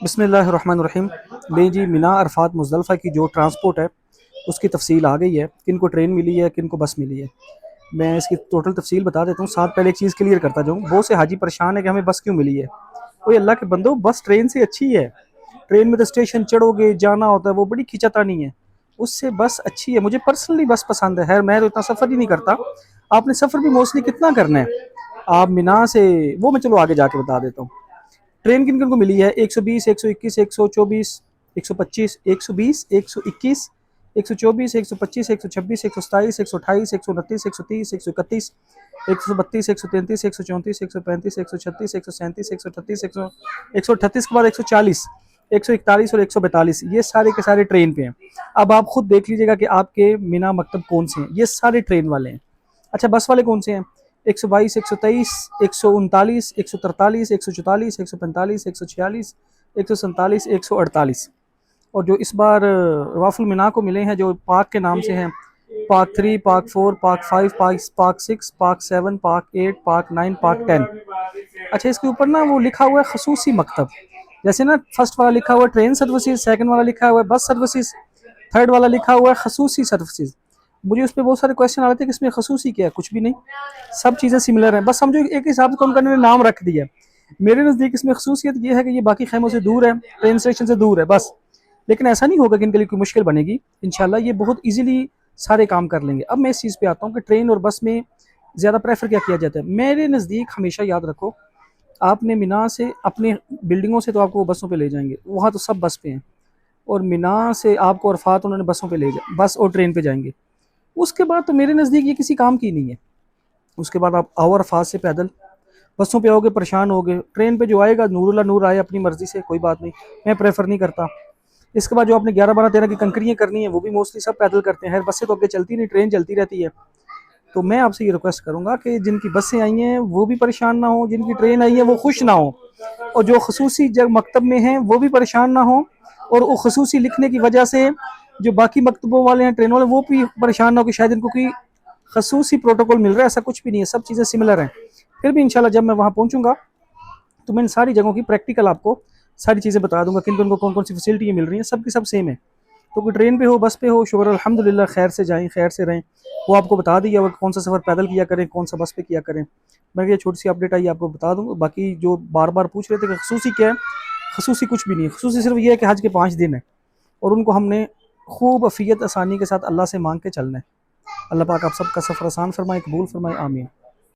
بسم اللہ الرحمن الرحیم۔ نہیں جی، مینا عرفات مزدلفہ کی جو ٹرانسپورٹ ہے اس کی تفصیل آ گئی ہے، کن کو ٹرین ملی ہے کن کو بس ملی ہے۔ میں اس کی ٹوٹل تفصیل بتا دیتا ہوں، ساتھ پہلے ایک چیز کلیئر کرتا جاؤں۔ بہت سے حاجی پریشان ہے کہ ہمیں بس کیوں ملی ہے۔ کوئی اللہ کے بندو، بس ٹرین سے اچھی ہے۔ ٹرین میں تو اسٹیشن چڑھو گے، جانا ہوتا ہے، وہ بڑی کھچتا نہیں ہے، اس سے بس اچھی ہے۔ مجھے پرسنلی بس پسند ہے، خیر میں تو اتنا سفر ہی نہیں کرتا۔ آپ نے سفر بھی موسٹلی کتنا کرنا ہے؟ آپ مینا سے وہ میں چلو آگے جا کے بتا دیتا ہوں۔ ٹرین کن کن کو ملی ہے؟ 120، 121، 124، 125، 120، 121، 124، 125، 126، 127، 128، 129، 130، 131، 132، 133، 134، 135، 136، 137، 138، 138 کے بعد 140، 141 اور 142، یہ سارے کے سارے ٹرین پہ ہیں۔ اب آپ خود دیکھ لیجیے گا کہ آپ کے مینا مکتب کون سے ہیں۔ یہ سارے ٹرین والے ہیں۔ اچھا، بس والے کون سے ہیں؟ 122، 123، 139، 143، 144، 145، 146، 147، 148۔ اور جو اس بار رواف المنا کو ملے ہیں، جو پاک کے نام سے ہیں، پاک 3، پاک 4، پاک 5، پاک 6، پاک 7، پاک 8، پاک 9، پاک 10۔ اچھا، اس کے اوپر نا وہ لکھا ہوا ہے خصوصی مکتب، جیسے نا فرسٹ والا لکھا ہوا ہے ٹرین سروسز، سیکنڈ والا لکھا ہوا ہے بس سروسز، تھرڈ والا لکھا ہوا ہے خصوصی سروسز۔ مجھے اس پہ بہت سارے کویشچن آ رہے تھے کہ اس میں خصوصی کیا ہے؟ کچھ بھی نہیں، سب چیزیں سملر ہیں، بس سمجھو ایک حساب سے کم کرنے نے نام رکھ دیا ہے۔ میرے نزدیک اس میں خصوصیت یہ ہے کہ یہ باقی خیموں سے دور ہے، ٹرین اسٹیشن سے دور ہے بس۔ لیکن ایسا نہیں ہوگا کہ ان کے لیے کوئی مشکل بنے گی، انشاءاللہ یہ بہت ایزیلی سارے کام کر لیں گے۔ اب میں اس چیز پہ آتا ہوں کہ ٹرین اور بس میں زیادہ پریفر کیا کیا جاتا ہے۔ میرے نزدیک ہمیشہ یاد رکھو، آپ نے مینا سے اپنے بلڈنگوں سے تو آپ کو وہ بسوں پہ لے جائیں گے، وہاں تو سب بس پہ ہیں، اور مینا سے آپ کو عرفات انہوں نے بسوں پہ لے جائیں، بس اور ٹرین پہ جائیں گے۔ اس کے بعد تو میرے نزدیک یہ کسی کام کی نہیں ہے۔ اس کے بعد آپ آؤ عرفات سے پیدل، بسوں پہ آؤ گے پریشان ہوگے، ٹرین پہ جو آئے گا نور اللہ نور آئے اپنی مرضی سے، کوئی بات نہیں، میں پریفر نہیں کرتا۔ اس کے بعد جو آپ نے 11، 12، 13 کی کنکریاں کرنی ہیں وہ بھی موسٹلی سب پیدل کرتے ہیں، بسیں تو آگے چلتی نہیں، ٹرین چلتی رہتی ہے۔ تو میں آپ سے یہ ریکویسٹ کروں گا کہ جن کی بسیں آئی ہیں وہ بھی پریشان نہ ہوں، جن کی ٹرین آئی ہے وہ خوش نہ ہوں، اور جو خصوصی مکتب میں ہیں وہ بھی پریشان نہ ہوں، اور وہ خصوصی لکھنے کی وجہ سے جو باقی مکتبوں والے ہیں ٹرین والے وہ بھی پریشان نہ ہو کہ شاید ان کو کوئی خصوصی پروٹوکول مل رہا ہے۔ ایسا کچھ بھی نہیں ہے، سب چیزیں سملر ہیں۔ پھر بھی انشاءاللہ جب میں وہاں پہنچوں گا تو میں ان ساری جگہوں کی پریکٹیکل آپ کو ساری چیزیں بتا دوں گا، کن کو کون کون سی فیسلٹی مل رہی ہیں، سب کی سب سیم ہے۔ تو کوئی ٹرین پہ ہو، بس پہ ہو، شکر الحمدللہ، خیر سے جائیں، خیر سے رہیں۔ وہ آپ کو بتا دیا وہ کون سا سفر پیدل کیا کریں، کون سا بس پہ کیا کریں۔ میں یہ چھوٹی سی اپڈیٹ آئی آپ کو بتا دوں۔ باقی جو بار بار پوچھ رہے تھے کہ خصوصی کیا ہے، خصوصی کچھ بھی نہیں ہے۔ خصوصی صرف یہ ہے کہ حج کے 5 دن ہیں، اور ان کو ہم نے خوب عافیت آسانی کے ساتھ اللہ سے مانگ کے چلنا ہے۔ اللہ پاک آپ سب کا سفر آسان فرمائے، قبول فرمائے، آمین۔